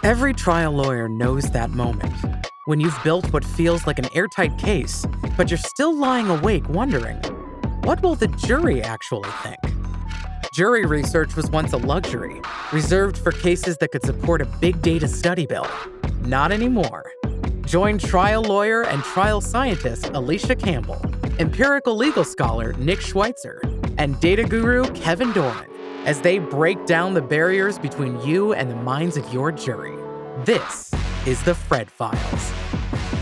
Every trial lawyer knows that moment when you've built what feels like an airtight case, but you're still lying awake wondering, what will the jury actually think? Jury research was once a luxury, reserved for cases that could support a big data study bill. Not anymore. Join trial lawyer and trial scientist Alicia Campbell, empirical legal scholar Nick Schweitzer, and data guru Kevin Doran as they break down the barriers between you and the minds of your jury. This is the Fred Files,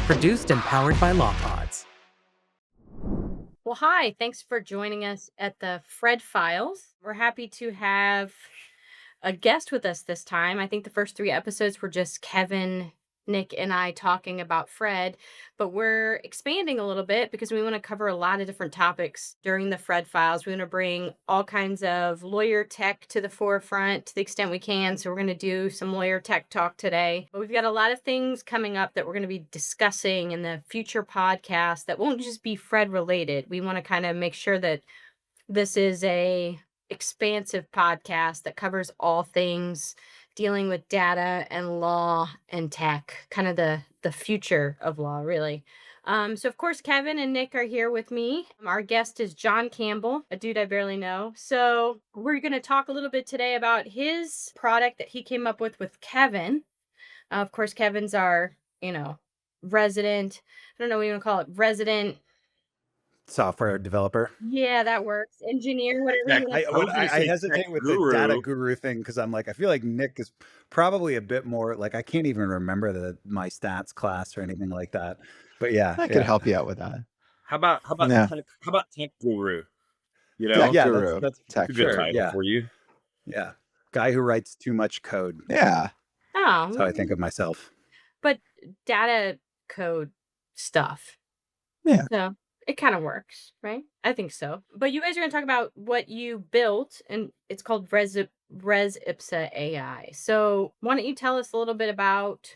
produced and powered by LawPods. Well, hi, thanks for joining us at the Fred Files. We're happy to have a guest with us this time. I think the first 3 episodes were just Kevin, Nick, and I talking about Fred, but we're expanding a little bit because we want to cover a lot of different topics during the Fred Files. We want to bring all kinds of lawyer tech to the forefront to the extent we can. So we're going to do some lawyer tech talk today. But we've got a lot of things coming up that we're going to be discussing in the future podcast that won't just be Fred related. We want to kind of make sure that this is a expansive podcast that covers all things dealing with data and law and tech, kind of the future of law, really. So, of course, Kevin and Nick are here with me. Our guest is John Campbell, a dude I barely know. So we're going to talk a little bit today about his product that he came up with Kevin. Of course, Kevin's our, resident, I don't know what you want to call it, resident software developer. Yeah, that works. Engineer, whatever. I hesitate with the data guru thing because I'm like, I feel like Nick is probably a bit more like, I can't even remember my stats class or anything like that. But yeah, I could help you out with that. How about tech guru? That's tech, a good title for you. Yeah, guy who writes too much code. Yeah, that's how I think of myself. But data code stuff. Yeah. So it kind of works, right? I think so. But you guys are going to talk about what you built, and it's called Res Ipsa AI. So why don't you tell us a little bit about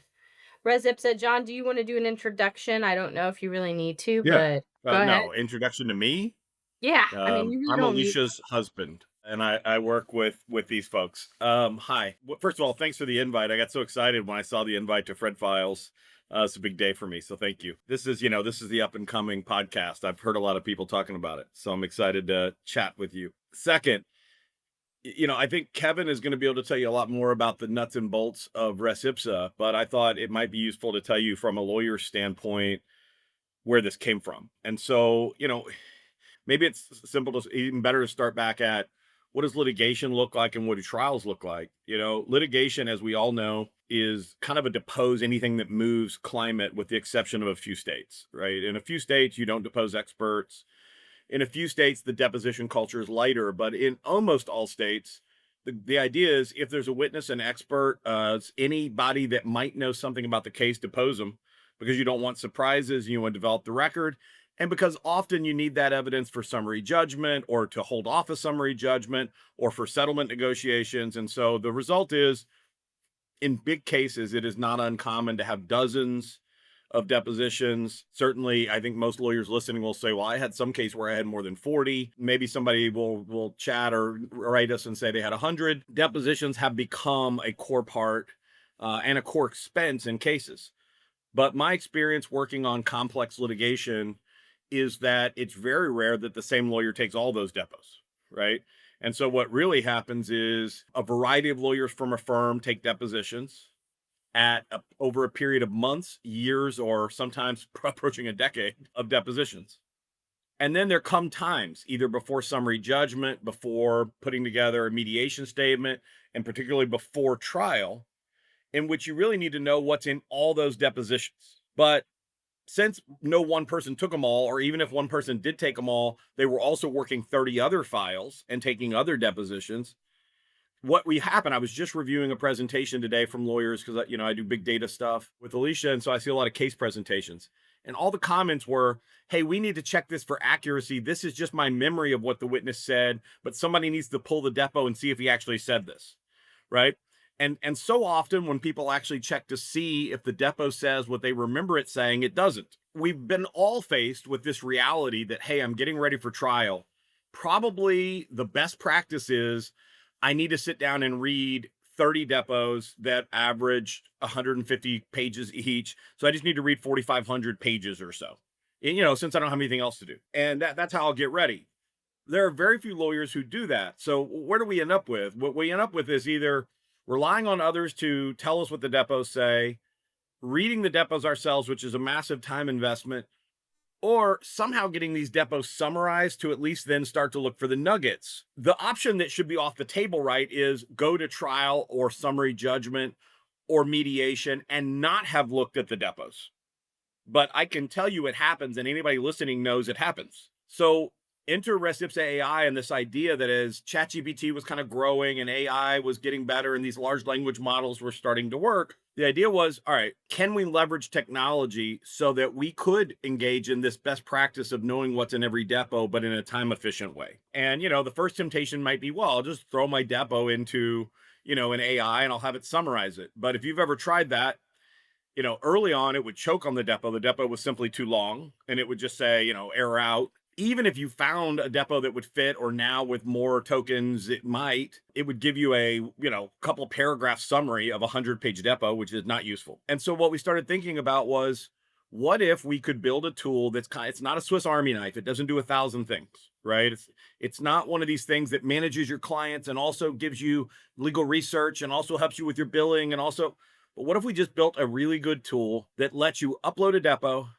Res Ipsa? John, do you want to do an introduction? I don't know if you really need to, but go ahead. No, introduction to me? Yeah. I mean, you really I'm don't Alicia's husband, and I work with these folks. Hi. First of all, thanks for the invite. I got so excited when I saw the invite to Fred Files. It's a big day for me, so thank you. This is the up-and-coming podcast. I've heard a lot of people talking about it, so I'm excited to chat with you. Second, I think Kevin is going to be able to tell you a lot more about the nuts and bolts of Res Ipsa, but I thought it might be useful to tell you from a lawyer's standpoint where this came from. And so, maybe it's even better to start back at what does litigation look like and what do trials look like? Litigation, as we all know, is kind of a depose anything that moves climate with the exception of a few states, right? In a few states, you don't depose experts. In a few states, the deposition culture is lighter, but in almost all states, the idea is if there's a witness, an expert, anybody that might know something about the case, depose them because you don't want surprises, you want to develop the record. And because often you need that evidence for summary judgment or to hold off a summary judgment or for settlement negotiations. And so the result is, in big cases, it is not uncommon to have dozens of depositions. Certainly, I think most lawyers listening will say, well, I had some case where I had more than 40. Maybe somebody will chat or write us and say they had 100. Depositions have become a core part and a core expense in cases. But my experience working on complex litigation is that it's very rare that the same lawyer takes all those depos, right? And so what really happens is a variety of lawyers from a firm take depositions over a period of months, years, or sometimes approaching a decade of depositions. And then there come times, either before summary judgment, before putting together a mediation statement, and particularly before trial, in which you really need to know what's in all those depositions. But since no one person took them all, or even if one person did take them all, they were also working 30 other files and taking other depositions. What happened, I was just reviewing a presentation today from lawyers because, I do big data stuff with Alicia. And so I see a lot of case presentations. And all the comments were, hey, we need to check this for accuracy. This is just my memory of what the witness said, but somebody needs to pull the depo and see if he actually said this, right? And so often when people actually check to see if the depo says what they remember it saying, it doesn't. We've been all faced with this reality that, hey, I'm getting ready for trial. Probably the best practice is I need to sit down and read 30 depots that average 150 pages each. So I just need to read 4,500 pages or so, since I don't have anything else to do. And that's how I'll get ready. There are very few lawyers who do that. So where do we end up with? What we end up with is either relying on others to tell us what the depots say, reading the depots ourselves, which is a massive time investment, or somehow getting these depots summarized to at least then start to look for the nuggets. The option that should be off the table, right, is go to trial or summary judgment or mediation and not have looked at the depots. But I can tell you it happens, and anybody listening knows it happens. So enter Res Ipsa AI and this idea that as ChatGPT was kind of growing and AI was getting better and these large language models were starting to work, the idea was, all right, can we leverage technology so that we could engage in this best practice of knowing what's in every depot, but in a time efficient way? And, the first temptation might be, well, I'll just throw my depot into, an AI and I'll have it summarize it. But if you've ever tried that, early on, it would choke on the depot. The depot was simply too long and it would just say, error out. Even if you found a depot that would fit, or now with more tokens, it would give you a, couple paragraph summary of a 100-page depot, which is not useful. And so what we started thinking about was, what if we could build a tool that's it's not a Swiss Army knife. It doesn't do 1,000 things, right? It's not one of these things that manages your clients and also gives you legal research and also helps you with your billing and also, but what if we just built a really good tool that lets you upload a depot,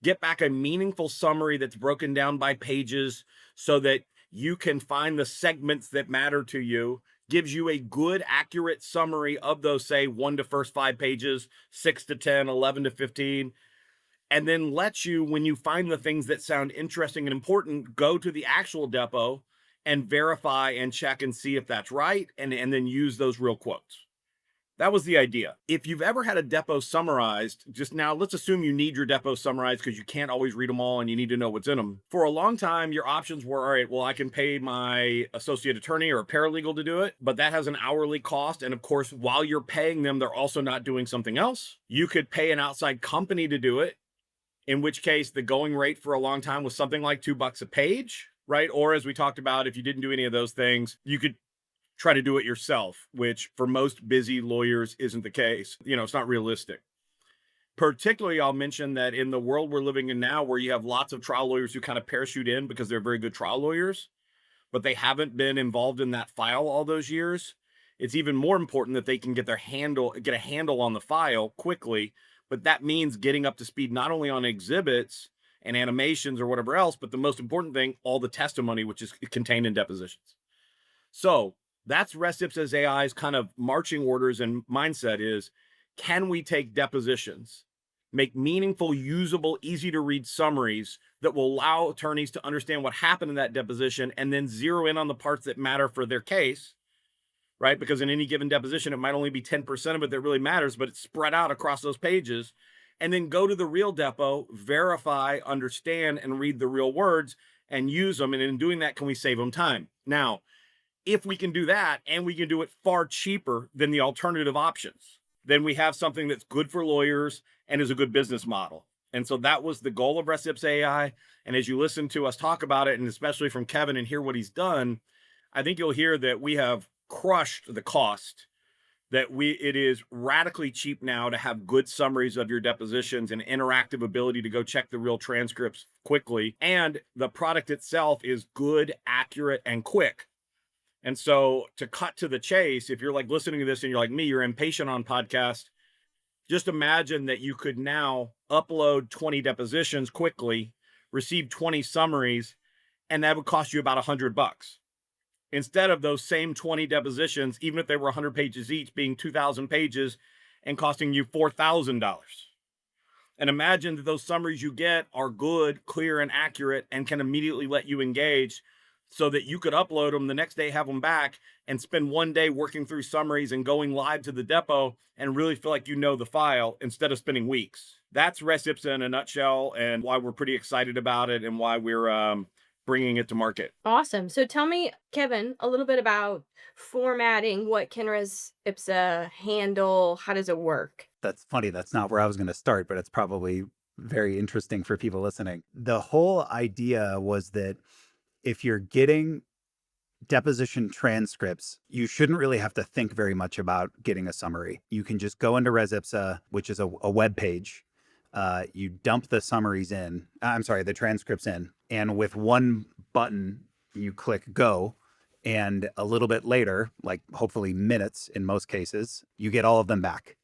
get back a meaningful summary that's broken down by pages so that you can find the segments that matter to you, gives you a good, accurate summary of those, say, 1 to first 5 pages, 6 to 10, 11 to 15, and then lets you, when you find the things that sound interesting and important, go to the actual depot and verify and check and see if that's right, and then use those real quotes. That was the idea. If you've ever had a depot summarized, just now, let's assume you need your depot summarized because you can't always read them all and you need to know what's in them. For a long time, your options were, all right, well, I can pay my associate attorney or a paralegal to do it, but that has an hourly cost. And of course, while you're paying them, they're also not doing something else. You could pay an outside company to do it, in which case the going rate for a long time was something like $2 a page, right? Or as we talked about, if you didn't do any of those things, you could try to do it yourself, which for most busy lawyers isn't the case. It's not realistic. Particularly, I'll mention that in the world we're living in now, where you have lots of trial lawyers who kind of parachute in because they're very good trial lawyers, but they haven't been involved in that file all those years, it's even more important that they can get a handle on the file quickly. But that means getting up to speed not only on exhibits and animations or whatever else, but the most important thing, all the testimony, which is contained in depositions. So that's Res Ipsa AI's kind of marching orders and mindset is, can we take depositions, make meaningful, usable, easy to read summaries that will allow attorneys to understand what happened in that deposition and then zero in on the parts that matter for their case, right? Because in any given deposition, it might only be 10% of it that really matters, but it's spread out across those pages. And then go to the real depot, verify, understand, and read the real words and use them. And in doing that, can we save them time? Now, if we can do that and we can do it far cheaper than the alternative options, then we have something that's good for lawyers and is a good business model. And so that was the goal of Res Ipsa AI. And as you listen to us talk about it, and especially from Kevin and hear what he's done, I think you'll hear that we have crushed the cost, that it is radically cheap now to have good summaries of your depositions and interactive ability to go check the real transcripts quickly. And the product itself is good, accurate, and quick. And so to cut to the chase, if you're like listening to this and you're like me, you're impatient on podcast, just imagine that you could now upload 20 depositions quickly, receive 20 summaries, and that would cost you about $100. Instead of those same 20 depositions, even if they were 100 pages each, being 2,000 pages and costing you $4,000. And imagine that those summaries you get are good, clear, and accurate and can immediately let you engage, so that you could upload them the next day, have them back, and spend one day working through summaries and going live to the depot and really feel like you know the file instead of spending weeks. That's Res Ipsa in a nutshell, and why we're pretty excited about it and why we're bringing it to market. Awesome. So tell me, Kevin, a little bit about formatting. What can Res Ipsa handle? How does it work? That's funny. That's not where I was going to start, but it's probably very interesting for people listening. The whole idea was that if you're getting deposition transcripts, you shouldn't really have to think very much about getting a summary. You can just go into Res Ipsa, which is a web page. You dump the summaries in, the transcripts in, and with one button, you click go. And a little bit later, like hopefully minutes in most cases, you get all of them back.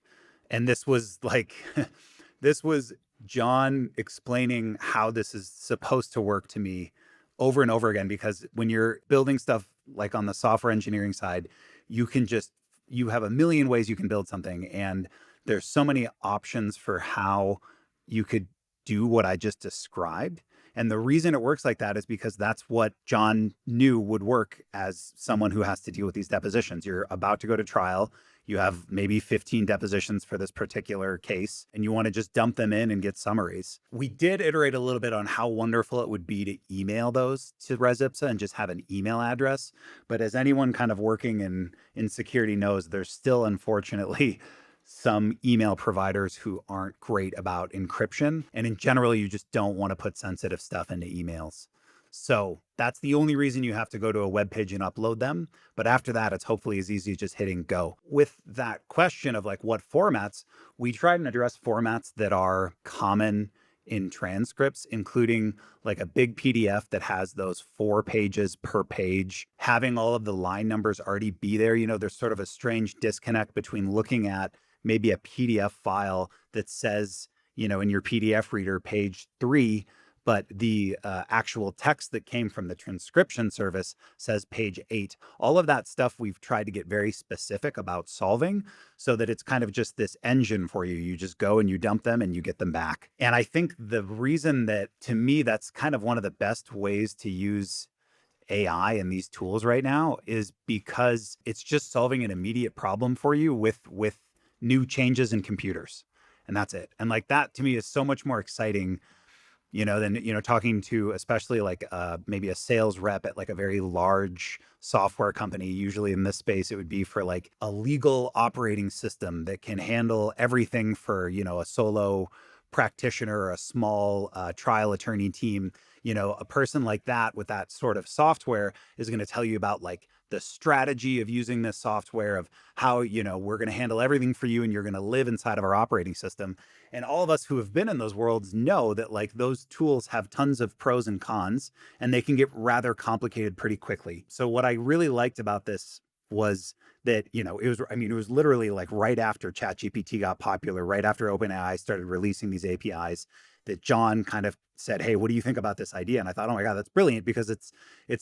And this was like, this was John explaining how this is supposed to work to me over and over again, because when you're building stuff like on the software engineering side, you have a million ways you can build something. And there's so many options for how you could do what I just described. And the reason it works like that is because that's what John knew would work as someone who has to deal with these depositions. You're about to go to trial. You have maybe 15 depositions for this particular case, and you want to just dump them in and get summaries. We did iterate a little bit on how wonderful it would be to email those to Res Ipsa and just have an email address. But as anyone kind of working in security knows, there's still, unfortunately, some email providers who aren't great about encryption. And in general, you just don't want to put sensitive stuff into emails. So that's the only reason you have to go to a web page and upload them. But after that, it's hopefully as easy as just hitting go. With that question of like what formats, we try and address formats that are common in transcripts, including like a big PDF that has those 4 pages per page, having all of the line numbers already be there. There's sort of a strange disconnect between looking at maybe a PDF file that says, in your PDF reader, page 3, but the actual text that came from the transcription service says page 8. All of that stuff we've tried to get very specific about solving so that it's kind of just this engine for you. You just go and you dump them and you get them back. And I think the reason that, to me, that's kind of one of the best ways to use AI and these tools right now is because it's just solving an immediate problem for you with new changes in computers. And that's it. And like that to me is so much more exciting, than, talking to especially like maybe a sales rep at like a very large software company. Usually in this space, it would be for like a legal operating system that can handle everything for, a solo practitioner or a small trial attorney team. A person like that with that sort of software is going to tell you about like the strategy of using this software, of how, we're going to handle everything for you and you're going to live inside of our operating system. And all of us who have been in those worlds know that like those tools have tons of pros and cons, and they can get rather complicated pretty quickly. So what I really liked about this was that, it was literally like right after ChatGPT got popular, right after OpenAI started releasing these APIs, that John kind of said, hey, what do you think about this idea? And I thought, oh my God, that's brilliant, because it's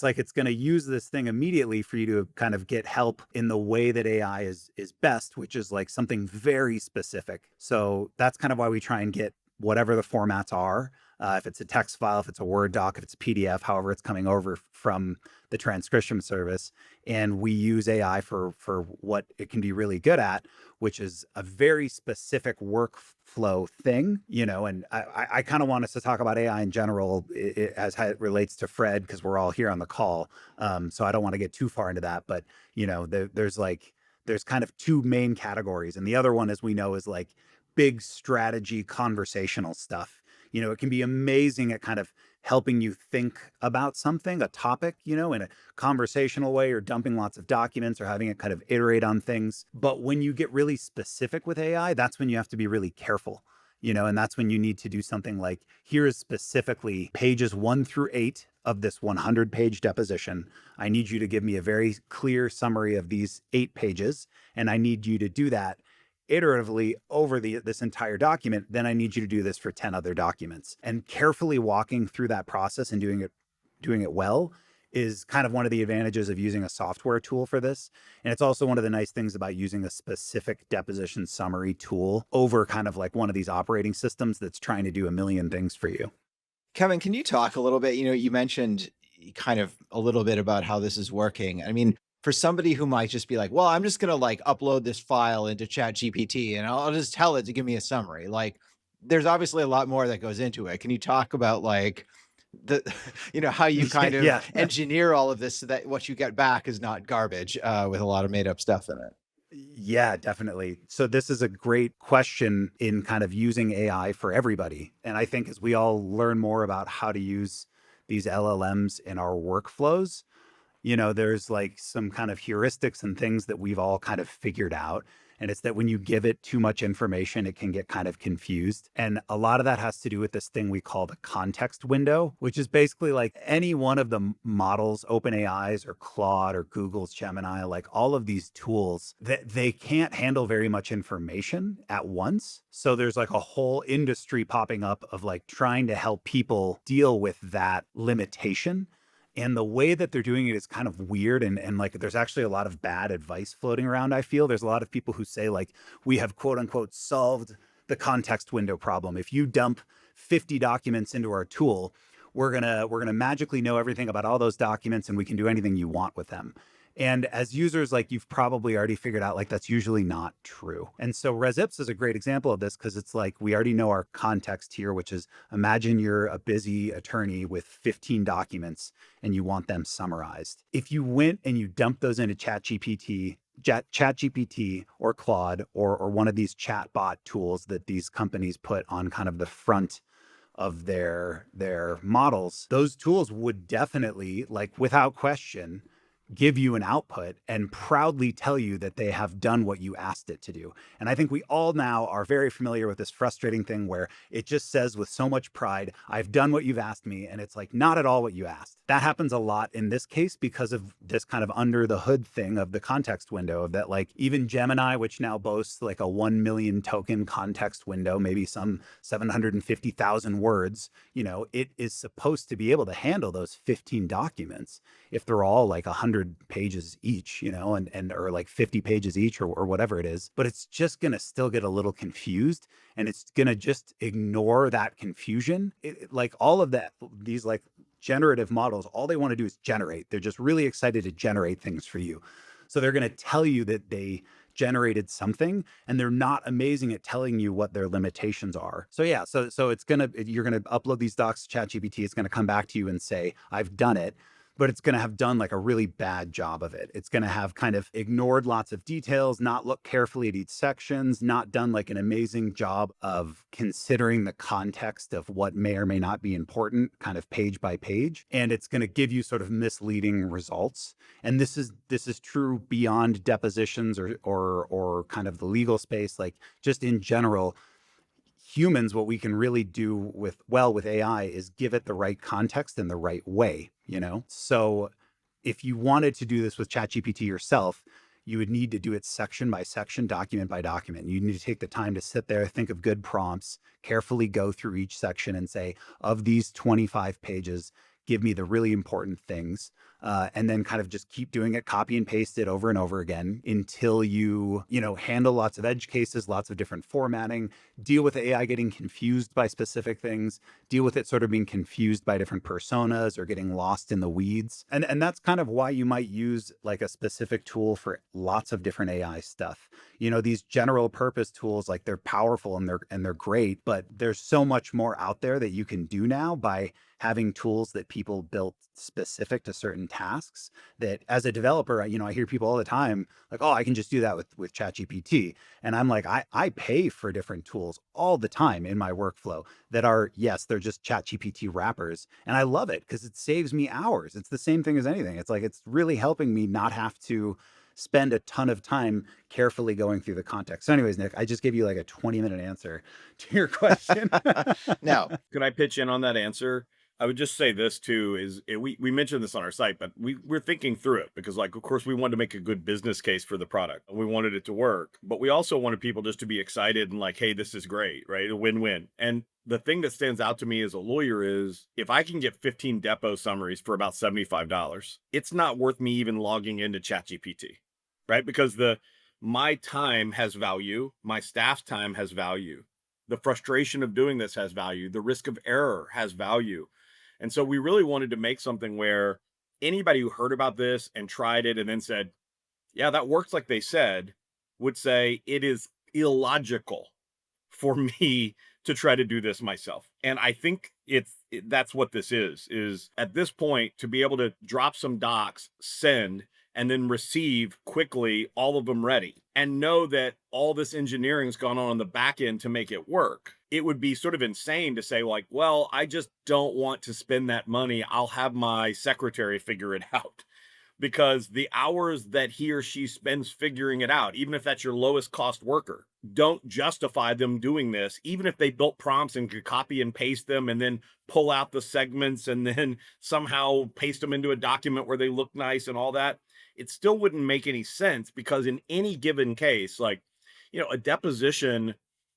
like it's going to use this thing immediately for you to kind of get help in the way that AI is best, which is like something very specific. So that's kind of why we try and get whatever the formats are. If it's a text file, if it's a Word doc, if it's a PDF, however it's coming over from the transcription service. And we use AI for what it can be really good at, which is a very specific workflow thing, and I kind of want us to talk about AI in general as how it relates to Fred, because we're all here on the call. So I don't want to get too far into that, but, there's kind of 2 main categories. And the other one, as we know, is like big strategy conversational stuff. It can be amazing at kind of helping you think about something, a topic, in a conversational way, or dumping lots of documents, or having it kind of iterate on things. But when you get really specific with AI, that's when you have to be really careful, and that's when you need to do something like, here is specifically pages 1 through 8 of this 100-page deposition. I need you to give me a very clear summary of these 8 pages, and I need you to do that iteratively over this entire document. Then I need you to do this for 10 other documents. And carefully walking through that process and doing it well is kind of one of the advantages of using a software tool for this. And it's also one of the nice things about using a specific deposition summary tool over kind of like one of these operating systems that's trying to do a million things for you. Kevin, can you talk a little bit? You mentioned kind of a little bit about how this is working. I mean, for somebody who might just be like, well, I'm just going to like upload this file into ChatGPT and I'll just tell it to give me a summary. Like, there's obviously a lot more that goes into it. Can you talk about like how you kind of engineer all of this so that what you get back is not garbage with a lot of made up stuff in it? Yeah, definitely. So this is a great question in kind of using AI for everybody. And I think as we all learn more about how to use these LLMs in our workflows, There's like some kind of heuristics and things that we've all kind of figured out. And it's that when you give it too much information, it can get kind of confused. And a lot of that has to do with this thing we call the context window, which is basically like any one of the models, OpenAI's or Claude or Google's Gemini, like all of these tools, that they can't handle very much information at once. So there's like a whole industry popping up of like trying to help people deal with that limitation. And the way that they're doing it is kind of weird. And like, there's actually a lot of bad advice floating around. I feel there's a lot of people who say like, we have quote unquote solved the context window problem. If you dump 50 documents into our tool, we're gonna magically know everything about all those documents and we can do anything you want with them. And as users, like you've probably already figured out, like that's usually not true. And so Res Ipsa is a great example of this because it's like we already know our context here, which is imagine you're a busy attorney with 15 documents and you want them summarized. If you went and you dumped those into ChatGPT or Claude or one of these chatbot tools that these companies put on kind of the front of their models, those tools would definitely, like without question, give you an output and proudly tell you that they have done what you asked it to do. And I think we all now are very familiar with this frustrating thing where it just says with so much pride, I've done what you've asked me. And it's like, not at all what you asked. That happens a lot in this case because of this kind of under the hood thing of the context window of that, like even Gemini, which now boasts like a 1 million token context window, maybe some 750,000 words, it is supposed to be able to handle those 15 documents if they're all like 100 pages each, and or like 50 pages each or whatever it is. But it's just going to still get a little confused and it's going to just ignore that confusion. Like all of that, these like generative models, all they want to do is generate. They're just really excited to generate things for you. So they're going to tell you that they generated something and they're not amazing at telling you what their limitations are. So yeah, so you're going to upload these docs to ChatGPT. It's going to come back to you and say, I've done it. But it's going to have done like a really bad job of it. It's going to have kind of ignored lots of details, not looked carefully at each sections, not done like an amazing job of considering the context of what may or may not be important, kind of page by page. And it's going to give you sort of misleading results. And this is true beyond depositions or kind of the legal space, like just in general. Humans, what we can really do with AI is give it the right context in the right way, So if you wanted to do this with ChatGPT yourself, you would need to do it section by section, document by document. You need to take the time to sit there, think of good prompts, carefully go through each section and say, of these 25 pages, give me the really important things. And then kind of just keep doing it, copy and paste it over and over again until you handle lots of edge cases, lots of different formatting, deal with AI getting confused by specific things, deal with it sort of being confused by different personas or getting lost in the weeds. And that's kind of why you might use like a specific tool for lots of different AI stuff. These general purpose tools, like they're powerful and they're great, but there's so much more out there that you can do now by having tools that people built specific to certain tasks that as a developer, I hear people all the time like, oh, I can just do that with ChatGPT. And I'm like, I pay for different tools all the time in my workflow that are, yes, they're just ChatGPT wrappers. And I love it because it saves me hours. It's the same thing as anything. It's like, it's really helping me not have to spend a ton of time carefully going through the context. So anyways, Nick, I just gave you like a 20-minute answer to your question. Now, can I pitch in on that answer? I would just say this too, is we mentioned this on our site, but we're thinking through it because like, of course we wanted to make a good business case for the product. We wanted it to work, but we also wanted people just to be excited and like, hey, this is great, right? A win-win. And the thing that stands out to me as a lawyer is if I can get 15 depo summaries for about $75, it's not worth me even logging into ChatGPT, right? Because my time has value. My staff's time has value. The frustration of doing this has value. The risk of error has value. And so we really wanted to make something where anybody who heard about this and tried it and then said, yeah, that works like they said, would say it is illogical for me to try to do this myself. And I think that's what this is at this point to be able to drop some docs, send, and then receive quickly all of them ready and know that all this engineering's gone on the back end to make it work. It would be sort of insane to say like, well, I just don't want to spend that money. I'll have my secretary figure it out. because the hours that he or she spends figuring it out, even if that's your lowest cost worker, don't justify them doing this, even if they built prompts and could copy and paste them and then pull out the segments and then somehow paste them into a document where they look nice and all that. It still wouldn't make any sense, because in any given case, like, a deposition,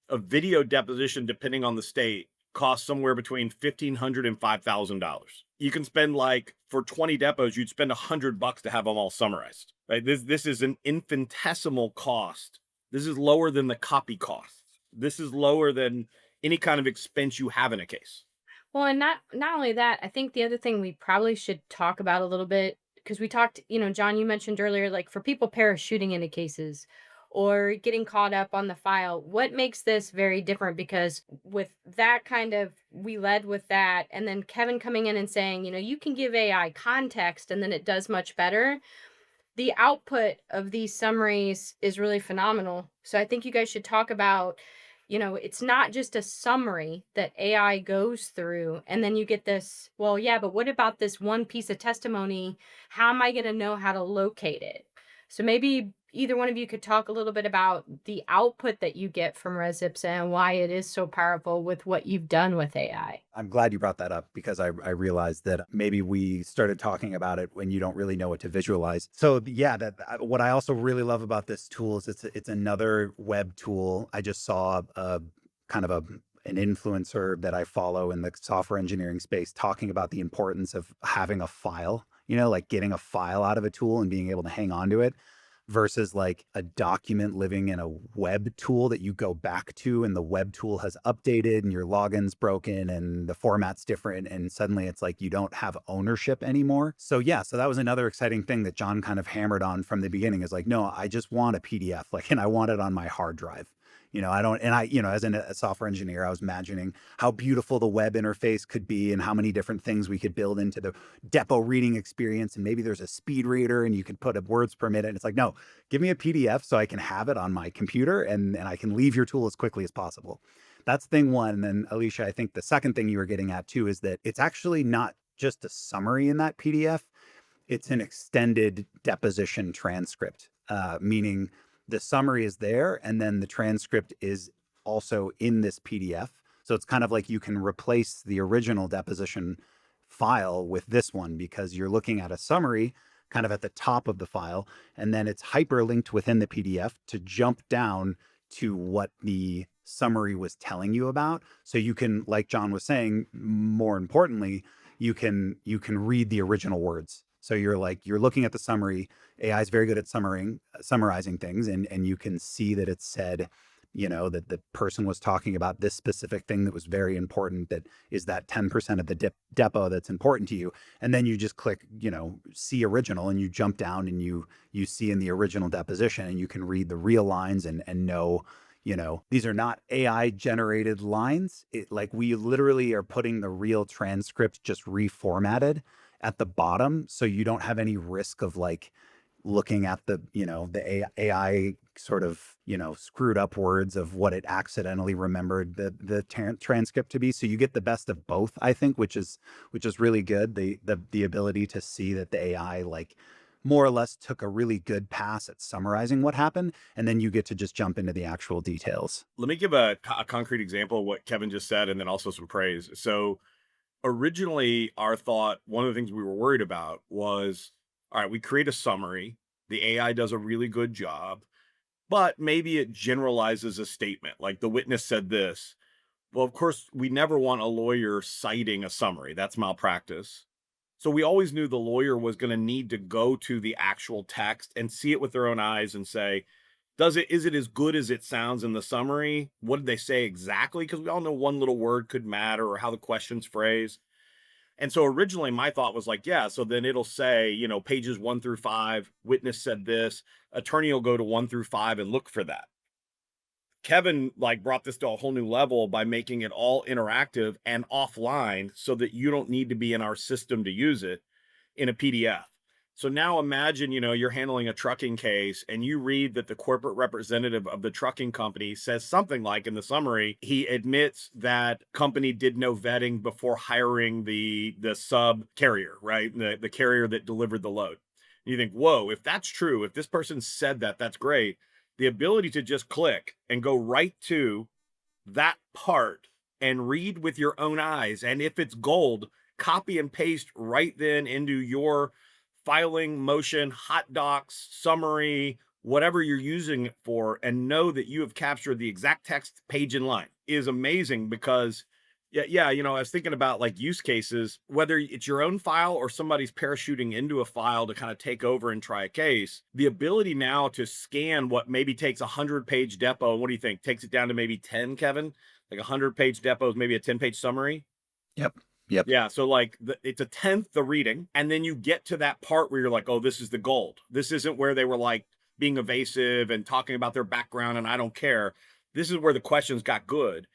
a video deposition, depending on the state, costs somewhere between $1,500 and $5,000. You can spend, like, for 20 depos, you'd spend $100 to have them all summarized. Right? This is an infinitesimal cost. This is lower than the copy costs. This is lower than any kind of expense you have in a case. Well, and not only that, I think the other thing we probably should talk about a little bit, because we talked, John, you mentioned earlier, like for people parachuting into cases or getting caught up on the file, what makes this very different? Because with that kind of, we led with that, and then Kevin coming in and saying, you can give AI context and then it does much better. The output of these summaries is really phenomenal. So I think you guys should talk about, it's not just a summary that AI goes through and then you get this, well, yeah, but what about this one piece of testimony? How am I going to know how to locate it? So maybe either one of you could talk a little bit about the output that you get from Res Ipsa and why it is so powerful with what you've done with AI. I'm glad you brought that up, because I realized that maybe we started talking about it when you don't really know what to visualize. So yeah, what I also really love about this tool is it's another web tool. I just saw a kind of an influencer that I follow in the software engineering space talking about the importance of having a file, like getting a file out of a tool and being able to hang on to it, versus like a document living in a web tool that you go back to and the web tool has updated and your login's broken and the format's different, and suddenly it's like you don't have ownership anymore. So yeah, so that was another exciting thing that John kind of hammered on from the beginning, is like, no, I just want a PDF, like, and I want it on my hard drive. I don't, and I, as a software engineer, I was imagining how beautiful the web interface could be and how many different things we could build into the depo reading experience. And maybe there's a speed reader and you could put a words per minute. And it's like, no, give me a PDF so I can have it on my computer and I can leave your tool as quickly as possible. That's thing one. And then Alicia, I think the second thing you were getting at too is that it's actually not just a summary in that PDF. It's an extended deposition transcript, meaning the summary is there and then the transcript is also in this PDF. So it's kind of like you can replace the original deposition file with this one, because you're looking at a summary kind of at the top of the file, and then it's hyperlinked within the PDF to jump down to what the summary was telling you about. So you can, like John was saying, more importantly, you can read the original words. So you're looking at the summary. AI is very good at summarizing things, and you can see that it said, that the person was talking about this specific thing that was very important, that is that 10% of the depo that's important to you. And then you just click, see original, and you jump down and you see in the original deposition, and you can read the real lines and know, these are not AI generated lines. Like, we literally are putting the real transcript just reformatted at the bottom, so you don't have any risk of like looking at the AI sort of screwed up words of what it accidentally remembered the transcript to be. So you get the best of both, I think, which is really good. The ability to see that the AI like more or less took a really good pass at summarizing what happened, and then you get to just jump into the actual details. Let me give a concrete example of what Kevin just said, and then also some praise. So originally, our thought, one of the things we were worried about was, all right, we create a summary. The AI does a really good job, but maybe it generalizes a statement, like the witness said this. Well, of course, we never want a lawyer citing a summary. That's malpractice. So we always knew the lawyer was going to need to go to the actual text and see it with their own eyes and say, is it as good as it sounds in the summary? What did they say exactly? Because we all know one little word could matter, or how the question's phrased. And so originally my thought was like, yeah, so then it'll say, pages 1 through 5, witness said this, attorney will go to 1 through 5 and look for that. Kevin brought this to a whole new level by making it all interactive and offline, so that you don't need to be in our system to use it, in a PDF. So now imagine, you're handling a trucking case and you read that the corporate representative of the trucking company says something like, in the summary, he admits that company did no vetting before hiring the sub carrier, right? The carrier that delivered the load. You think, whoa, if that's true, if this person said that, that's great. The ability to just click and go right to that part and read with your own eyes. And if it's gold, copy and paste right then into your filing motion, hot docs, summary, whatever you're using it for, and know that you have captured the exact text page and line is amazing because yeah, I was thinking about like use cases, whether it's your own file or somebody's parachuting into a file to kind of take over and try a case, the ability now to scan what maybe takes 100-page depo. What do you think? Takes it down to maybe 10, Kevin? Like 100-page depo is maybe a 10-page summary. Yep. Yeah. So like it's a 10th the reading. And then you get to that part where you're like, oh, this is the gold. This isn't where they were like being evasive and talking about their background and I don't care. This is where the questions got good.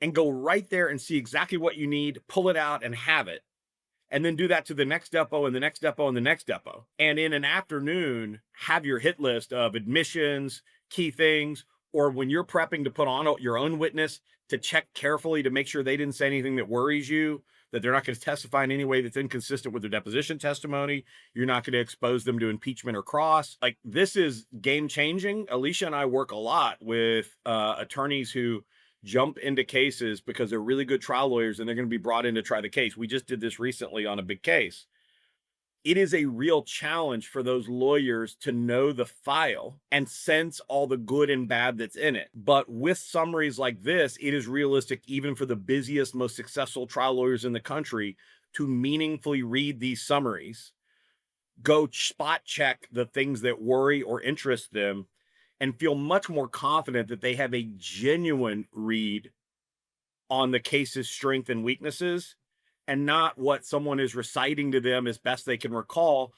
And go right there and see exactly what you need, pull it out and have it. And then do that to the next depo and the next depo and the next depo. And in an afternoon, have your hit list of admissions, key things, or when you're prepping to put on your own witness, to check carefully to make sure they didn't say anything that worries you, that they're not going to testify in any way that's inconsistent with their deposition testimony. You're not going to expose them to impeachment or cross. Like, this is game changing. Alicia and I work a lot with attorneys who jump into cases because they're really good trial lawyers and they're going to be brought in to try the case. We just did this recently on a big case. It is a real challenge for those lawyers to know the file and sense all the good and bad that's in it. But with summaries like this, it is realistic even for the busiest, most successful trial lawyers in the country to meaningfully read these summaries, go spot check the things that worry or interest them, and feel much more confident that they have a genuine read on the case's strengths and weaknesses and not what someone is reciting to them as best they can recall,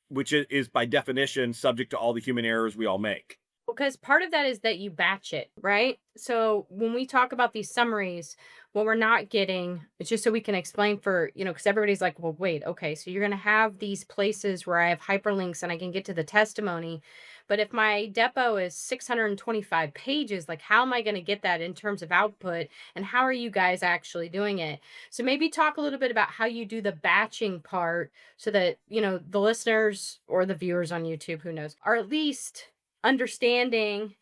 which is by definition subject to all the human errors we all make. Because part of that is that you batch it, right? So when we talk about these summaries, what we're not getting, it's just so we can explain for, because everybody's like, well, wait, okay, so you're going to have these places where I have hyperlinks and I can get to the testimony. But if my depo is 625 pages, like how am I going to get that in terms of output? And how are you guys actually doing it? So maybe talk a little bit about how you do the batching part so that, the listeners or the viewers on YouTube, who knows, are at least understanding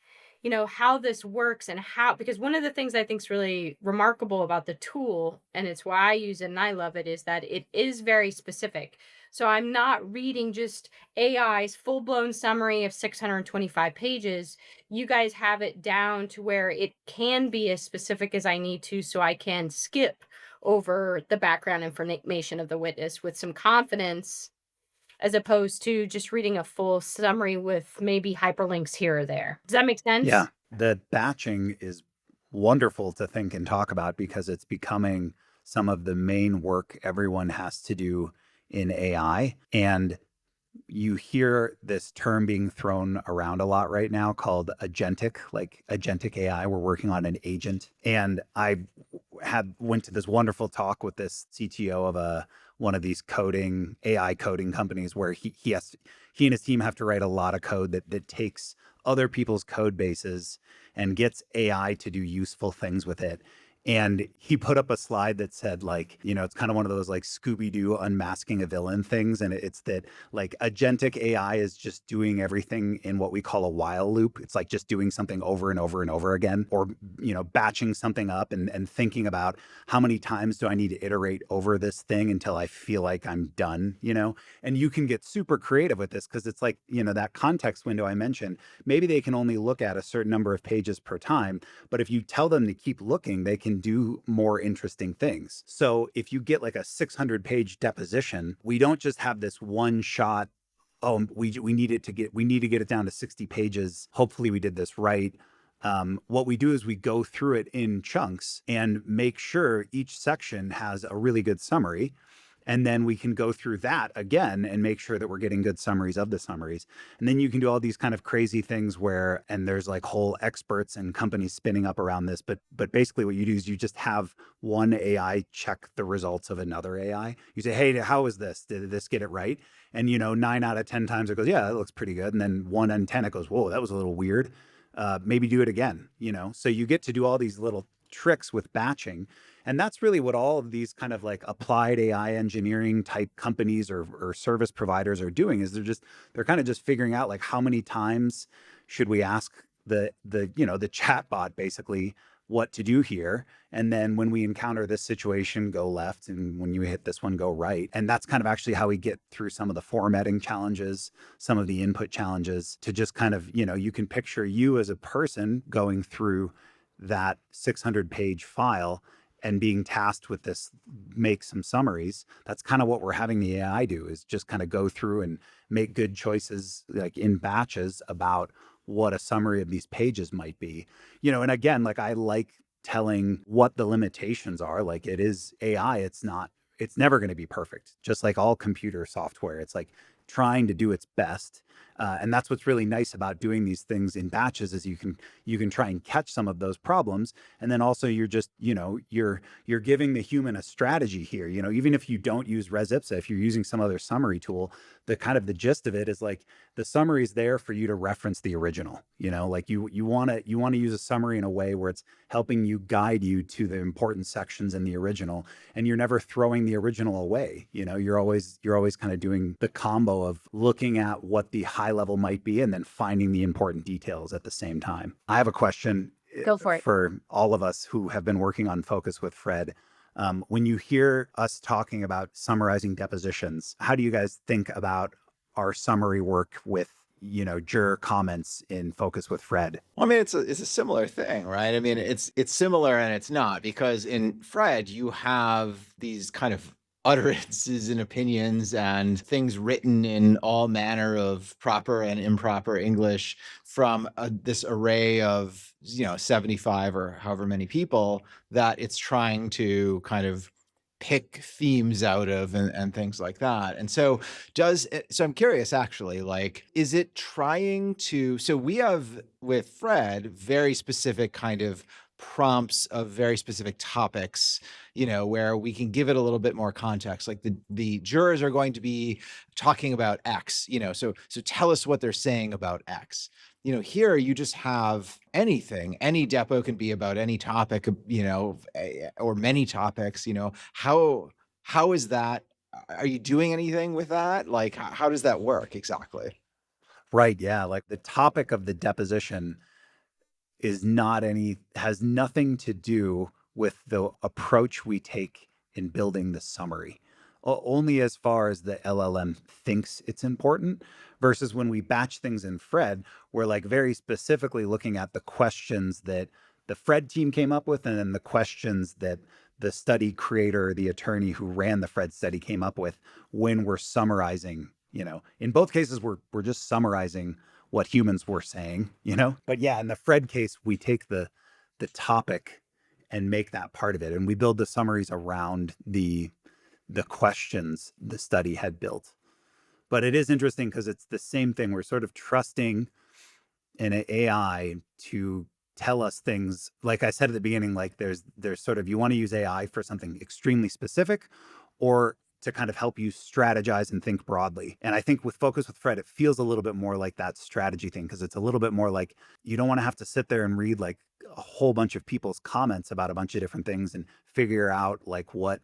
how this works and how, because one of the things I think is really remarkable about the tool, and it's why I use it and I love it, is that it is very specific. So I'm not reading just AI's full-blown summary of 625 pages. You guys have it down to where it can be as specific as I need to, so I can skip over the background information of the witness with some confidence, as opposed to just reading a full summary with maybe hyperlinks here or there. Does that make sense? Yeah. The batching is wonderful to think and talk about because it's becoming some of the main work everyone has to do in AI. And you hear this term being thrown around a lot right now called agentic, like agentic AI. We're working on an agent. And I went to this wonderful talk with this CTO of one of these AI coding companies where he and his team have to write a lot of code that takes other people's code bases and gets AI to do useful things with it. And he put up a slide that said, like, it's kind of one of those like Scooby-Doo unmasking a villain things. And it's that like agentic AI is just doing everything in what we call a while loop. It's like just doing something over and over and over again, or, batching something up and thinking about how many times do I need to iterate over this thing until I feel like I'm done, and you can get super creative with this because it's like, that context window I mentioned, maybe they can only look at a certain number of pages per time. But if you tell them to keep looking, they can do more interesting things. So if you get like a 600-page deposition, we don't just have this one shot, oh, we need to get it down to 60 pages. Hopefully we did this right. What we do is we go through it in chunks and make sure each section has a really good summary. And then we can go through that again and make sure that we're getting good summaries of the summaries. And then you can do all these kind of crazy things and there's like whole experts and companies spinning up around this. But basically what you do is you just have one AI check the results of another AI. You say, hey, how is this? Did this get it right? And, 9 out of 10 times it goes, yeah, that looks pretty good. And then 1 in 10, it goes, whoa, that was a little weird. Maybe do it again, So you get to do all these little tricks with batching. And that's really what all of these kind of like applied AI engineering type companies or service providers are doing, is they're kind of just figuring out like how many times should we ask the chat bot basically what to do here. And then when we encounter this situation, go left. And when you hit this one, go right. And that's kind of actually how we get through some of the formatting challenges, some of the input challenges, to just kind of, you can picture you as a person going through that 600-page file and being tasked with this, make some summaries. That's kind of what we're having the AI do, is just kind of go through and make good choices like in batches about what a summary of these pages might be. And again, like I like telling what the limitations are. Like it is AI, it's never going to be perfect. Just like all computer software, it's like trying to do its best. And that's what's really nice about doing these things in batches, is you can try and catch some of those problems. And then also you're just, you're giving the human a strategy here. Even if you don't use Res Ipsa, if you're using some other summary tool, the gist of it is like the summary is there for you to reference the original. Like you want to use a summary in a way where it's helping you guide you to the important sections in the original, and you're never throwing the original away. You're always kind of doing the combo of looking at what the high level might be and then finding the important details at the same time. I have a question. Go for it. For all of us who have been working on Focus with Fred. When you hear us talking about summarizing depositions, how do you guys think about our summary work with, juror comments in Focus with Fred? Well, I mean, it's a similar thing, right? I mean, it's similar and it's not, because in Fred, you have these kind of utterances and opinions and things written in all manner of proper and improper English from this array of 75 or however many people that it's trying to kind of pick themes out of and things like that. And so I'm curious, actually, like, is it trying to, so we have with Fred very specific kind of prompts of very specific topics, where we can give it a little bit more context. Like the jurors are going to be talking about X, so tell us what they're saying about X. Here you just have anything. Any depo can be about any topic, or many topics. How is that? Are you doing anything with that? Like, how does that work exactly? Right. Yeah. Like the topic of the deposition has nothing to do with the approach we take in building the summary. Only as far as the LLM thinks it's important, versus when we batch things in Fred, we're like very specifically looking at the questions that the Fred team came up with, and then the questions that the study creator, the attorney who ran the Fred study, came up with when we're summarizing. In both cases, we're just summarizing what humans were saying, But yeah, in the Fred case, we take the topic and make that part of it. And we build the summaries around the questions the study had built. But it is interesting because it's the same thing. We're sort of trusting an AI to tell us things. Like I said at the beginning, like there's sort of, you want to use AI for something extremely specific, or to kind of help you strategize and think broadly. And I think with Focus with Fred, it feels a little bit more like that strategy thing, because it's a little bit more like you don't want to have to sit there and read like a whole bunch of people's comments about a bunch of different things and figure out like what,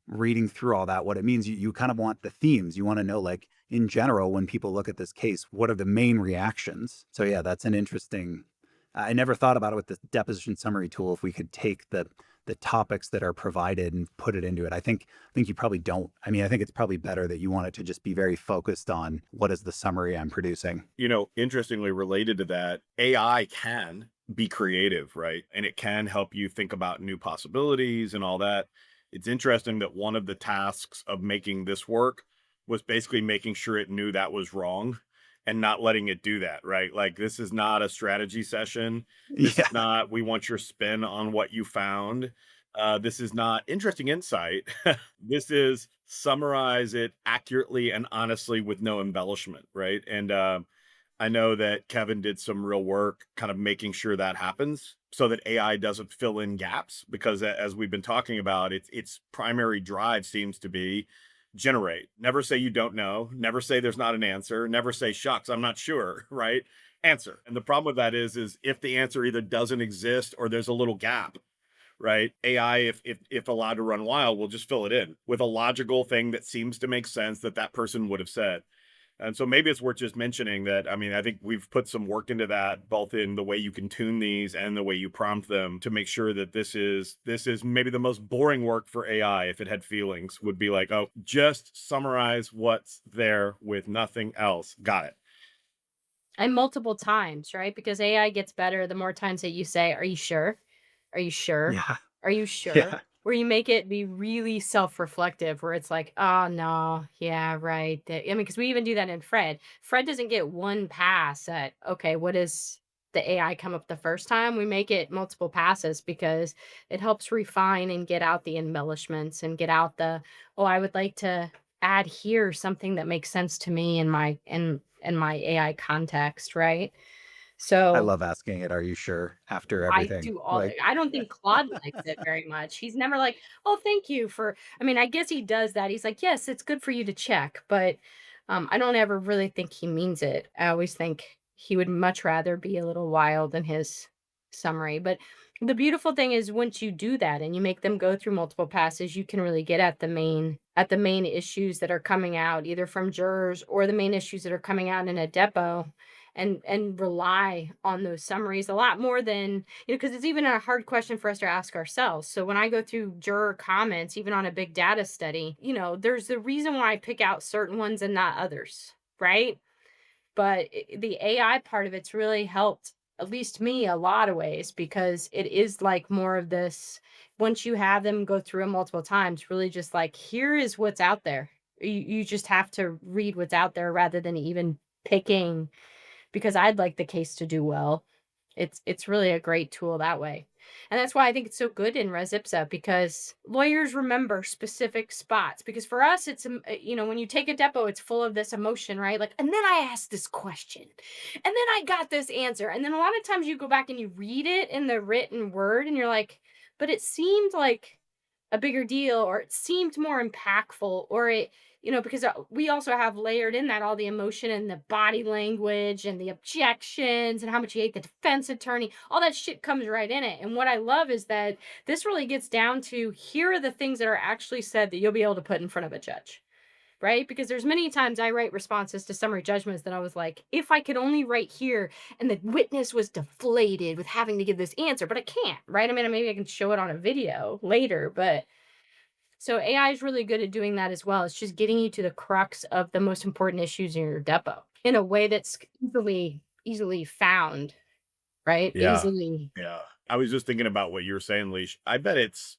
reading through all that, what it means. You kind of want the themes. You want to know, like, in general, when people look at this case, what are the main reactions? So yeah, that's an interesting, I never thought about it with the deposition summary tool, if we could take the topics that are provided and put it into it. I think you probably don't. I mean, I think it's probably better that you want it to just be very focused on what is the summary I'm producing. Interestingly related to that, AI can be creative, right? And it can help you think about new possibilities and all that. It's interesting that one of the tasks of making this work was basically making sure it knew that was wrong and not letting it do that, right? Like, this is not a strategy session. This is not, we want your spin on what you found. This is not interesting insight. This is summarize it accurately and honestly with no embellishment, right? And I know that Kevin did some real work kind of making sure that happens so that AI doesn't fill in gaps, because as we've been talking about, its primary drive seems to be generate. Never say you don't know. Never say there's not an answer. Never say, shucks, I'm not sure, right? answer. And the problem with that is if the answer either doesn't exist or there's a little gap, right? AI, if allowed to run wild, will just fill it in with a logical thing that seems to make sense that that person would have said. And so maybe it's worth just mentioning that. I mean, I think we've put some work into that, both in the way you can tune these and the way you prompt them, to make sure that this is maybe the most boring work for AI. If it had feelings, would be like, oh, just summarize what's there with nothing else. Got it. And multiple times, right? Because AI gets better the more times that you say, "Are you sure? Are you sure? Yeah. Are you sure?" Yeah. Where you make it be really self-reflective, where it's like, "Oh, no. Yeah, right." I mean, because we even do that in Fred. Fred doesn't get one pass at, okay, what is the AI come up the first time? We make it multiple passes because it helps refine and get out the embellishments and get out the, "Oh, I would like to add here something that makes sense to me in my AI context," right? I So love asking it, "Are you sure?" after I everything. do all Like, the I don't think Claude likes it very much. He's never like, "Oh, thank you for," I mean, I guess he does that. He's like, "Yes, it's good for you to check," but, I don't ever really think he means it. I always think he would much rather be a little wild in his summary, but the beautiful thing is once you do that and you make them go through multiple passes, you can really get at the main issues that are coming out either from jurors or the main issues that are coming out in a depo, and rely on those summaries a lot more than, because it's even a hard question for us to ask ourselves. So when I go through juror comments, even on a big data study, there's the reason why I pick out certain ones and not others, right? But the AI part of it's really helped, at least me, a lot of ways, because it is like more of this, once you have them go through it multiple times, really just like, here is what's out there. You just have to read what's out there rather than even picking, because I'd like the case to do well. It's really a great tool that way. And that's why I think it's so good in Res Ipsa, because lawyers remember specific spots. Because for us, when you take a depo, it's full of this emotion, right? Like, and then I asked this question, and then I got this answer. And then a lot of times you go back and you read it in the written word, and you're like, but it seemed like a bigger deal, or it seemed more impactful, or because we also have layered in that all the emotion and the body language and the objections and how much you hate the defense attorney. All that shit comes right in it. And what I love is that this really gets down to, here are the things that are actually said that you'll be able to put in front of a judge. Right? Because there's many times I write responses to summary judgments that I was like, if I could only write here, and the witness was deflated with having to give this answer, but I can't, right? I mean, maybe I can show it on a video later, but so AI is really good at doing that as well. It's just getting you to the crux of the most important issues in your depo in a way that's easily found, right? Yeah. Easily. Yeah. I was just thinking about what you were saying, Leash. I bet it's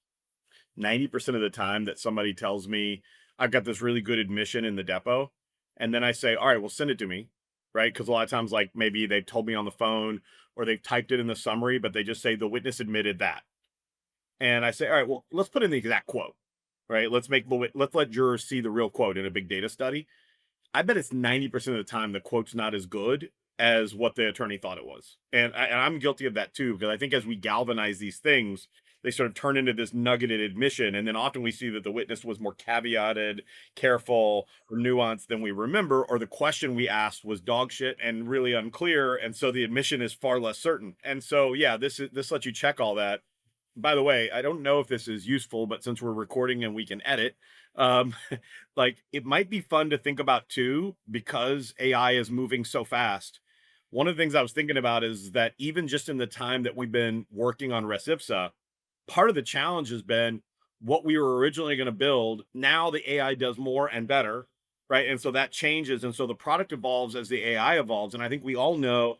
90% of the time that somebody tells me I've got this really good admission in the depot. And then I say, all right, well, send it to me. Right. Because a lot of times, like maybe they've told me on the phone or they've typed it in the summary, but they just say the witness admitted that. And I say, all right, well, let's put in the exact quote. Right. Let's let jurors see the real quote in a big data study. I bet it's 90% of the time the quote's not as good as what the attorney thought it was. And I'm guilty of that too, because I think as we galvanize these things, they sort of turn into this nuggeted admission. And then often we see that the witness was more caveated, careful, or nuanced than we remember, or the question we asked was dog shit and really unclear. And so the admission is far less certain. And so, yeah, this lets you check all that. By the way, I don't know if this is useful, but since we're recording and we can edit, um, like it might be fun to think about too, because AI is moving so fast. One of the things I was thinking about is that even just in the time that we've been working on Res Ipsa, part of the challenge has been what we were originally going to build. Now the AI does more and better, right? And so that changes. And so the product evolves as the AI evolves. And I think we all know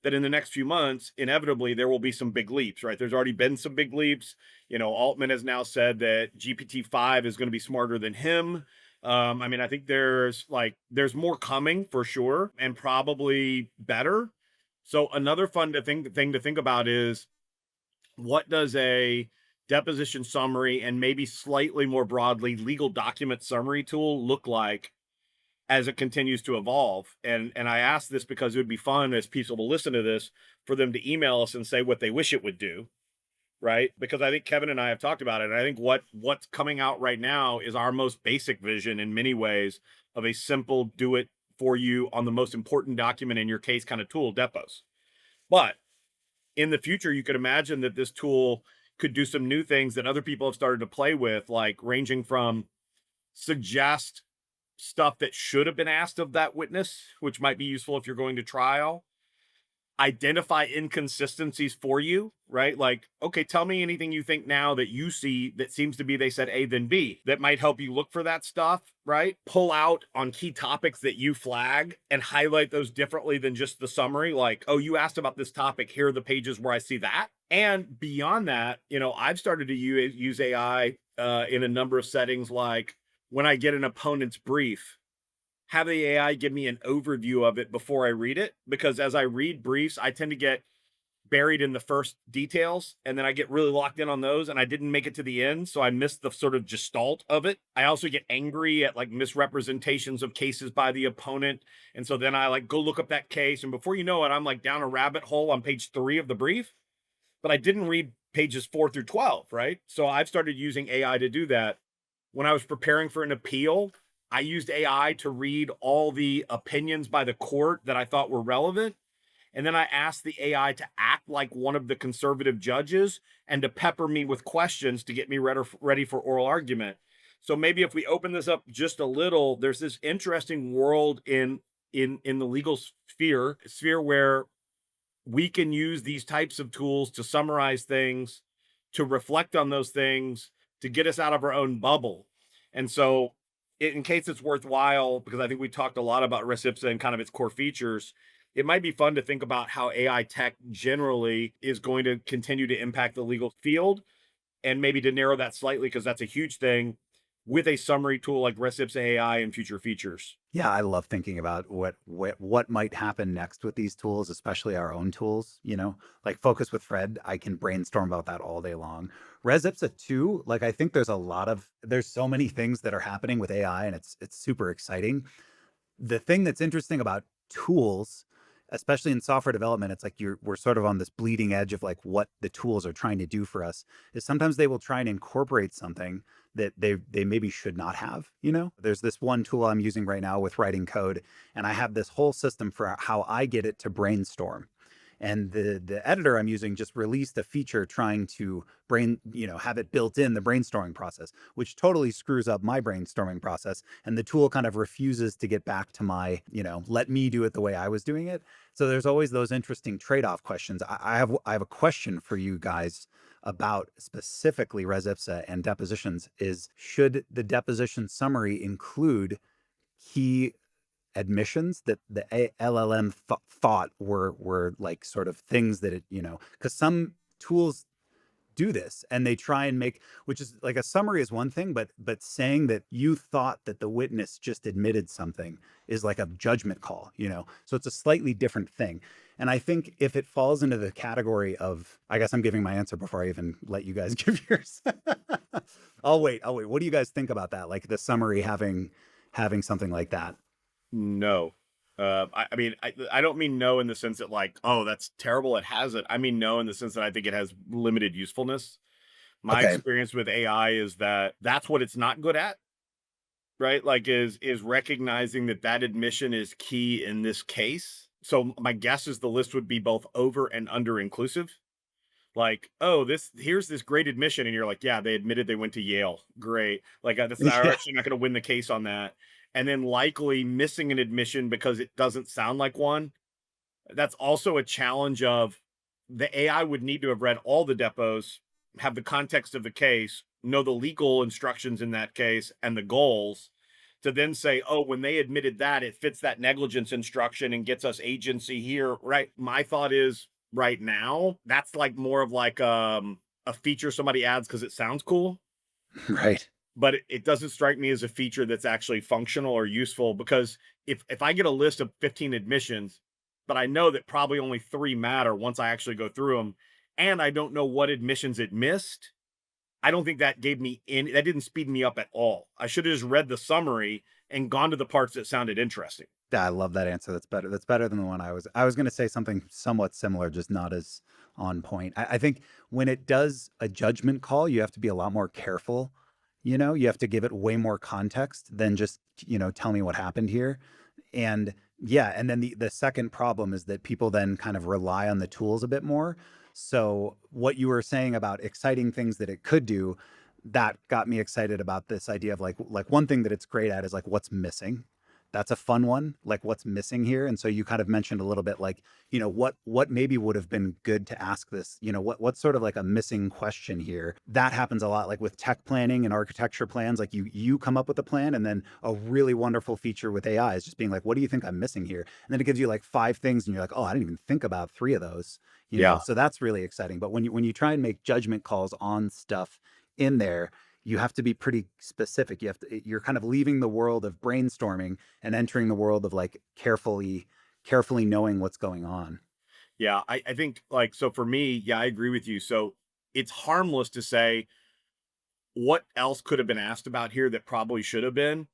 that in the next few months, inevitably, there will be some big leaps, right? There's already been some big leaps. Altman has now said that GPT-5 is going to be smarter than him. I mean, I think there's more coming for sure, and probably better. So another thing to think about is, what does a deposition summary and maybe slightly more broadly legal document summary tool look like as it continues to evolve? And I ask this because it would be fun as people to listen to this for them to email us and say what they wish it would do, right? Because I think Kevin and I have talked about it. And I think what's coming out right now is our most basic vision in many ways of a simple do it for you on the most important document in your case kind of tool, Depos. But in the future, you could imagine that this tool could do some new things that other people have started to play with, like ranging from suggest stuff that should have been asked of that witness, which might be useful if you're going to trial, identify inconsistencies for you, right? Like, okay, tell me anything you think now that you see that seems to be they said A then B that might help you look for that stuff, right? Pull out on key topics that you flag and highlight those differently than just the summary. Like, oh, you asked about this topic. Here are the pages where I see that. And beyond that, I've started to use AI in a number of settings, like when I get an opponent's brief, have the AI give me an overview of it before I read it. Because as I read briefs, I tend to get buried in the first details and then I get really locked in on those and I didn't make it to the end. So I missed the sort of gestalt of it. I also get angry at like misrepresentations of cases by the opponent. And so then I like go look up that case. And before you know it, I'm like down a rabbit hole on page 3 of the brief, but I didn't read pages 4 through 12, right? So I've started using AI to do that. When I was preparing for an appeal, I used AI to read all the opinions by the court that I thought were relevant. And then I asked the AI to act like one of the conservative judges and to pepper me with questions to get me ready for oral argument. So maybe if we open this up just a little, there's this interesting world in the legal sphere where we can use these types of tools to summarize things, to reflect on those things, to get us out of our own bubble. And so in case it's worthwhile, because I think we talked a lot about Res Ipsa and kind of its core features, it might be fun to think about how AI tech generally is going to continue to impact the legal field, and maybe to narrow that slightly, because that's a huge thing, with a summary tool like Res Ipsa AI and future features. Yeah, I love thinking about what might happen next with these tools, especially our own tools. Like Focus with Fred, I can brainstorm about that all day long. Res Ipsa 2, like I think there's so many things that are happening with AI, and it's super exciting. The thing that's interesting about tools, especially in software development, it's like we're sort of on this bleeding edge of like what the tools are trying to do for us, is sometimes they will try and incorporate something that they maybe should not have. There's this one tool I'm using right now with writing code, and I have this whole system for how I get it to brainstorm. And the editor I'm using just released a feature trying to have it built in the brainstorming process, which totally screws up my brainstorming process. And the tool kind of refuses to get back to my, let me do it the way I was doing it. So there's always those interesting trade-off questions. I have a question for you guys about specifically Res Ipsa and depositions. Is, should the deposition summary include key admissions that the LLM thought were like sort of things that because some tools do this and they try and make, which is like a summary is one thing, but saying that you thought that the witness just admitted something is like a judgment call, so it's a slightly different thing. And I think if it falls into the category of, I guess I'm giving my answer before I even let you guys give yours. I'll wait. What do you guys think about that? Like the summary having something like that? No. I mean, I don't mean no in the sense that like, oh, that's terrible, it has it. I mean no in the sense that I think it has limited usefulness. My Okay. experience with AI is that that's what it's not good at, right? Like is recognizing that admission is key in this case. So my guess is the list would be both over and under inclusive. Like, oh, here's this great admission, and you're like, yeah, they admitted they went to Yale. Great. Like, I'm Yeah. actually not going to win the case on that. And then likely missing an admission because it doesn't sound like one. That's also a challenge of the AI would need to have read all the depos, have the context of the case, know the legal instructions in that case and the goals, to then say, oh, when they admitted that, it fits that negligence instruction and gets us agency here, right? My thought is right now, that's like more of like a feature somebody adds because it sounds cool. Right. But it doesn't strike me as a feature that's actually functional or useful, because if I get a list of 15 admissions, but I know that probably only 3 matter once I actually go through them, and I don't know what admissions it missed, I don't think that that didn't speed me up at all. I should have just read the summary and gone to the parts that sounded interesting. Yeah, I love that answer. That's better than the one I was going to say something somewhat similar, just not as on point. I think when it does a judgment call, you have to be a lot more careful. You have to give it way more context than just, tell me what happened here. And yeah, and then the second problem is that people then kind of rely on the tools a bit more. So what you were saying about exciting things that it could do, that got me excited about this idea of like one thing that it's great at is like what's missing. That's a fun one, like what's missing here. And so you kind of mentioned a little bit like, what maybe would have been good to ask this, what's sort of like a missing question here. That happens a lot like with tech planning and architecture plans. Like you come up with a plan, and then a really wonderful feature with AI is just being like, what do you think I'm missing here? And then it gives you like 5 things and you're like, oh, I didn't even think about 3 of those. Yeah. So that's really exciting. But when you try and make judgment calls on stuff in there, you have to be pretty specific. You're kind of leaving the world of brainstorming and entering the world of like carefully knowing what's going on. Yeah. I think like, so for me, yeah, I agree with you. So it's harmless to say what else could have been asked about here that probably should have been,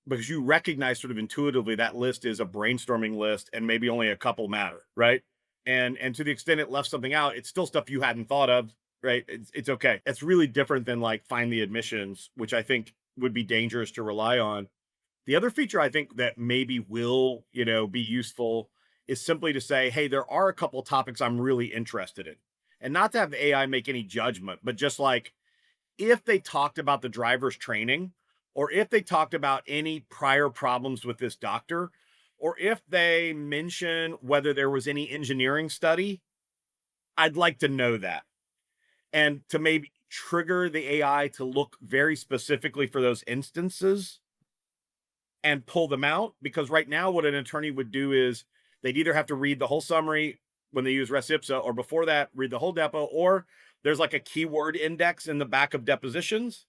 because you recognize sort of intuitively that list is a brainstorming list and maybe only a couple matter, right? And to the extent it left something out, it's still stuff you hadn't thought of, right? It's okay. It's really different than like find the admissions, which I think would be dangerous to rely on. The other feature I think that maybe will, be useful is simply to say, hey, there are a couple topics I'm really interested in. And not to have the AI make any judgment, but just like if they talked about the driver's training, or if they talked about any prior problems with this doctor, or if they mention whether there was any engineering study, I'd like to know that. And to maybe trigger the AI to look very specifically for those instances and pull them out. Because right now, what an attorney would do is they'd either have to read the whole summary when they use Res Ipsa, or before that, read the whole depo, or there's like a keyword index in the back of depositions,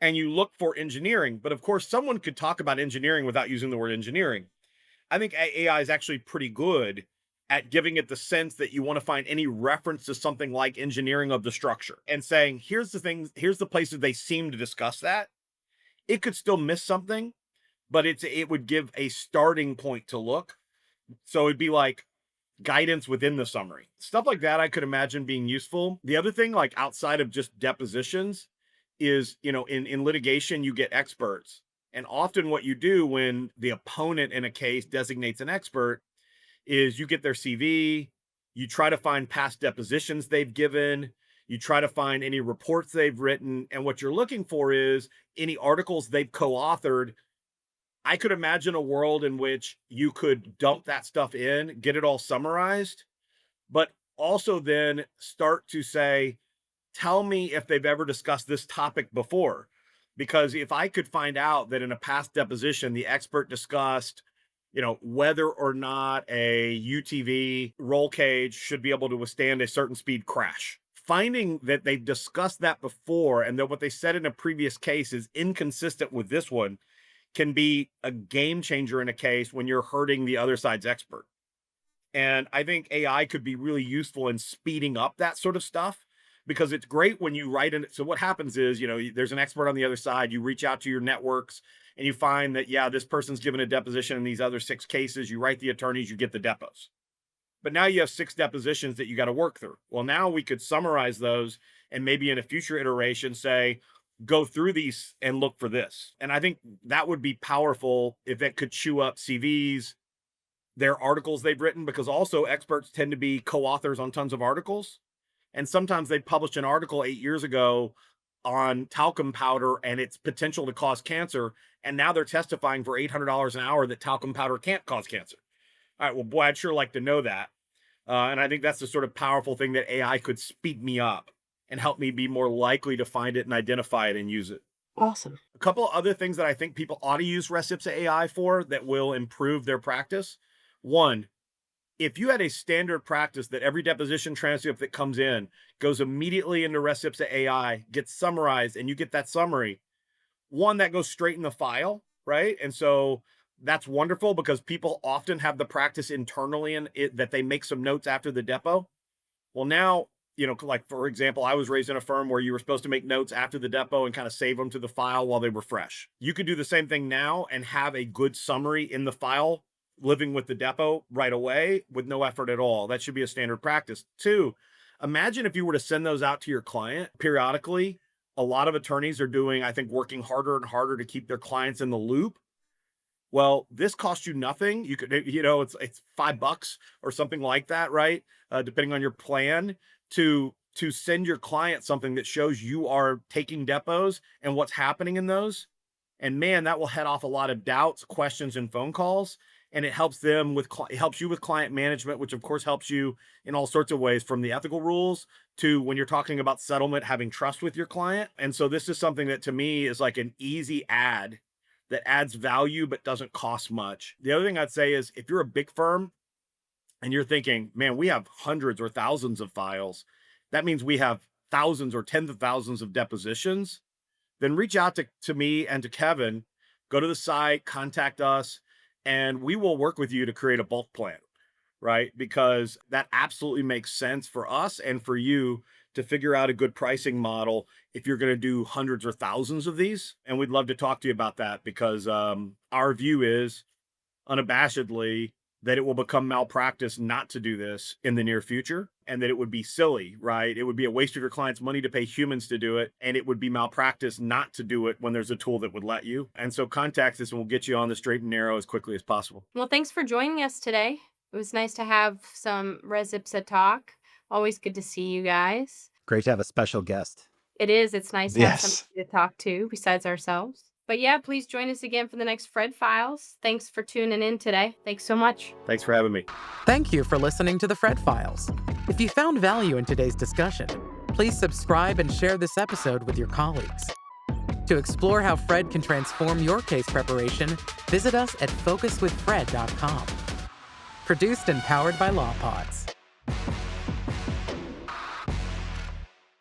and you look for engineering. But of course, someone could talk about engineering without using the word engineering. I think AI is actually pretty good at giving it the sense that you want to find any reference to something like engineering of the structure and saying, here's the things, here's the places they seem to discuss that. It could still miss something, but it would give a starting point to look. So it'd be like guidance within the summary. Stuff like that I could imagine being useful. The other thing, like outside of just depositions, is, in litigation, you get experts. And often what you do when the opponent in a case designates an expert is you get their CV, you try to find past depositions they've given, you try to find any reports they've written, and what you're looking for is any articles they've co-authored. I could imagine a world in which you could dump that stuff in, get it all summarized, but also then start to say, tell me if they've ever discussed this topic before. Because if I could find out that in a past deposition, the expert discussed, whether or not a UTV roll cage should be able to withstand a certain speed crash, finding that they've discussed that before and that what they said in a previous case is inconsistent with this one can be a game changer in a case when you're hurting the other side's expert. And I think AI could be really useful in speeding up that sort of stuff, because it's great when you write in. So what happens is, there's an expert on the other side, you reach out to your networks and you find that, yeah, this person's given a deposition in these other 6 cases. You write the attorneys, you get the depos. But now you have 6 depositions that you got to work through. Well, now we could summarize those and maybe in a future iteration say, go through these and look for this. And I think that would be powerful if it could chew up CVs, their articles they've written, because also experts tend to be co-authors on tons of articles. And sometimes they published an article 8 years ago on talcum powder and its potential to cause cancer. And now they're testifying for $800 an hour that talcum powder can't cause cancer. All right, well, boy, I'd sure like to know that. And I think that's the sort of powerful thing that AI could speed me up and help me be more likely to find it and identify it and use it. Awesome. A couple of other things that I think people ought to use Res Ipsa AI for that will improve their practice. One, if you had a standard practice that every deposition transcript that comes in goes immediately into Res Ipsa AI, gets summarized, and you get that summary, one, that goes straight in the file, right? And so that's wonderful because people often have the practice internally in it that they make some notes after the depo. Well, now, like for example, I was raised in a firm where you were supposed to make notes after the depo and kind of save them to the file while they were fresh. You could do the same thing now and have a good summary in the file living with the depo right away with no effort at all. That should be a standard practice. 2, imagine if you were to send those out to your client periodically. A lot of attorneys are doing, I think, working harder and harder to keep their clients in the loop. Well, this costs you nothing. You could, it's $5 or something like that, right? Depending on your plan to send your client something that shows you are taking depos and what's happening in those. And man, that will head off a lot of doubts, questions, and phone calls. And it helps them with, it helps you with client management, which of course helps you in all sorts of ways, from the ethical rules to when you're talking about settlement, having trust with your client. And so this is something that to me is like an easy add that adds value, but doesn't cost much. The other thing I'd say is if you're a big firm and you're thinking, man, we have hundreds or thousands of files, that means we have thousands or tens of thousands of depositions, then reach out to me and to Kevin, go to the site, contact us, and we will work with you to create a bulk plan, right? Because that absolutely makes sense for us and for you to figure out a good pricing model if you're going to do hundreds or thousands of these. And we'd love to talk to you about that because our view is unabashedly that it will become malpractice not to do this in the near future, and that it would be silly, right? It would be a waste of your client's money to pay humans to do it, and it would be malpractice not to do it when there's a tool that would let you. And so contact us and we'll get you on the straight and narrow as quickly as possible. Well, thanks for joining us today. It was nice to have some Res Ipsa talk. Always good to see you guys. Great to have a special guest. It is. It's nice to have Yes. somebody to talk to besides ourselves. But yeah, please join us again for the next Fred Files. Thanks for tuning in today. Thanks so much. Thanks for having me. Thank you for listening to the Fred Files. If you found value in today's discussion, please subscribe and share this episode with your colleagues. To explore how Fred can transform your case preparation, visit us at focuswithfred.com. Produced and powered by LawPods.